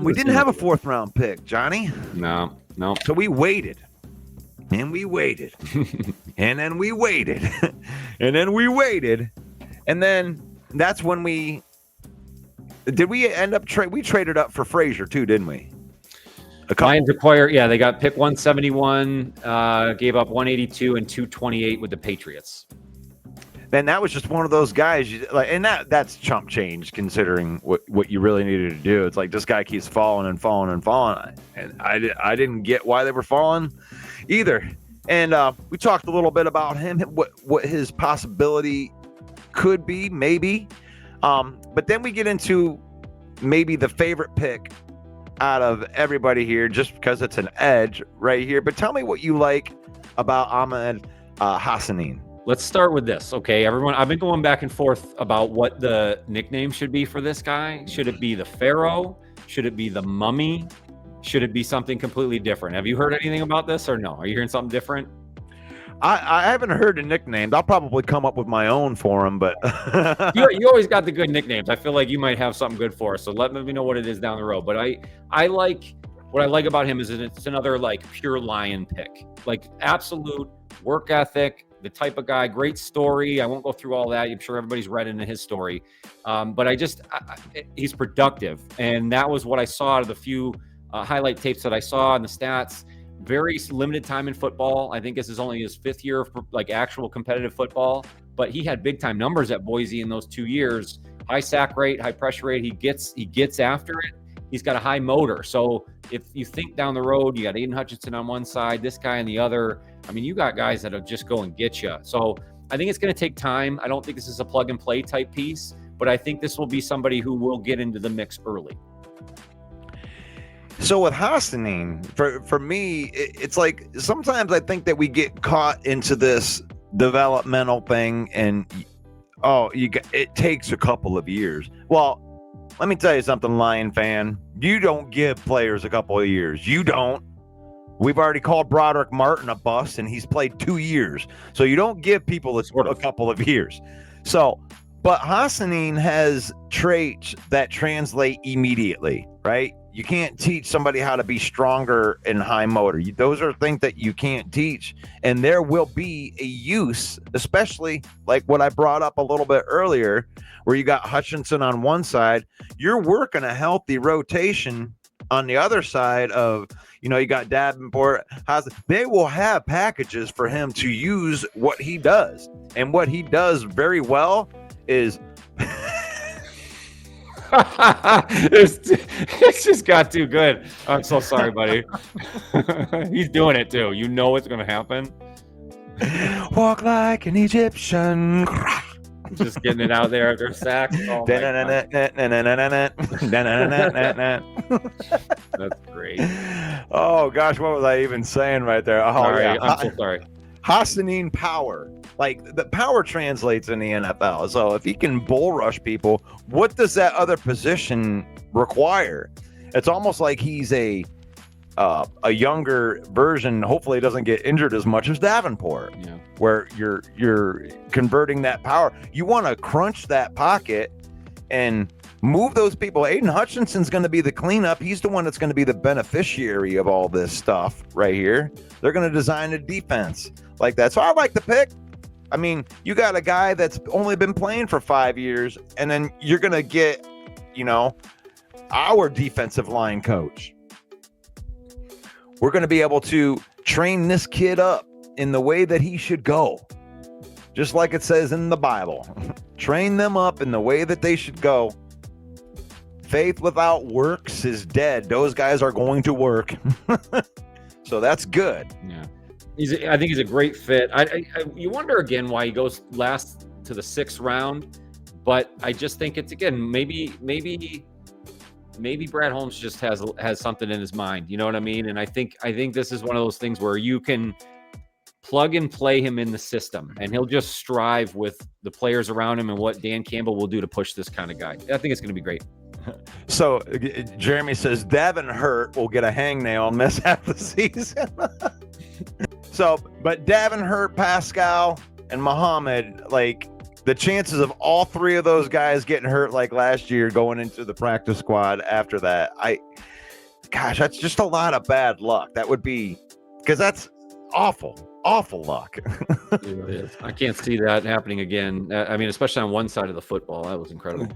We didn't have a 4th round pick, Johnny. No. So we waited. And we waited. And then we waited. And then we waited. And then that's when we end up we traded up for Frazier too, didn't we? Lions acquired, they got pick 171, gave up 182 and 228 with the Patriots. Then that was just one of those guys, and that's chump change considering what you really needed to do. It's like this guy keeps falling and falling and falling, and I didn't get why they were falling either. And we talked a little bit about him, what his possibility could be, maybe. But then we get into maybe the favorite pick out of everybody here, just because it's an edge right here. But tell me what you like about Ahmed Hassaanein. Let's start with this, okay? Everyone, I've been going back and forth about what the nickname should be for this guy. Should it be the Pharaoh? Should it be the Mummy? Should it be something completely different? Have you heard anything about this or no? Are you hearing something different? I haven't heard the nicknames. I'll probably come up with my own for him, but you always got the good nicknames. I feel like you might have something good for us, so let me know what it is down the road. But I like what I like about him is that it's another like pure lion pick, like absolute work ethic, the type of guy, great story. I won't go through all that. I'm sure everybody's read into his story, but he's productive, and that was what I saw out of the few highlight tapes that I saw in the stats. Very limited time in football. I think this is only his 5th year of like actual competitive football, but he had big time numbers at Boise in those 2 years. High sack rate, high pressure rate. He gets after it. He's got a high motor. So if you think down the road, you got Aiden Hutchinson on one side, this guy on the other. I mean, you got guys that'll just go and get you. So I think it's going to take time. I don't think this is a plug and play type piece, but I think this will be somebody who will get into the mix early. So with Hassaanein, for me, it's like sometimes I think that we get caught into this developmental thing, and it takes a couple of years. Well, let me tell you something, Lion fan. You don't give players a couple of years. You don't. We've already called Broderick Martin a bust, and he's played 2 years. So you don't give people a couple of years. So, but Hassaanein has traits that translate immediately, right? You can't teach somebody how to be stronger in high motor. Those are things that you can't teach. And there will be a use, especially like what I brought up a little bit earlier, where you got Hutchinson on one side. You're working a healthy rotation on the other side of, you got Davenport. They will have packages for him to use what he does. And what he does very well is... it's just got too good. I'm so sorry, buddy. He's doing it too. You know what's going to happen. Walk like an Egyptian. Just getting it out there after sacks. Oh That's great. Oh gosh, what was I even saying right there? Oh, sorry, yeah. I'm so sorry. Hassaanein power. Like the power translates in the NFL. So if he can bull rush people, what does that other position require? It's almost like he's a younger version. Hopefully, he doesn't get injured as much as Davenport. Yeah. Where you're converting that power. You want to crunch that pocket and move those people. Aiden Hutchinson's going to be the cleanup. He's the one that's going to be the beneficiary of all this stuff right here. They're going to design a defense like that. So I like the pick. I mean, you got a guy that's only been playing for 5 years, and then you're going to get, our defensive line coach. We're going to be able to train this kid up in the way that he should go. Just like it says in the Bible. Train them up in the way that they should go. Faith without works is dead. Those guys are going to work. So that's good. Yeah. I think he's a great fit. You wonder again why he goes last to the 6th round, but I just think it's, again, maybe Brad Holmes just has something in his mind. You know what I mean? And I think this is one of those things where you can plug and play him in the system, and he'll just strive with the players around him and what Dan Campbell will do to push this kind of guy. I think it's going to be great. So Jeremy says Devin Hurt will get a hangnail and miss half the season. So, but Devin Hurt, Pascal, and Muhammad, like, the chances of all three of those guys getting hurt like last year going into the practice squad after that, gosh, that's just a lot of bad luck. That would be, because that's awful luck. It really is. I can't see that happening again. I mean, especially on one side of the football. That was incredible.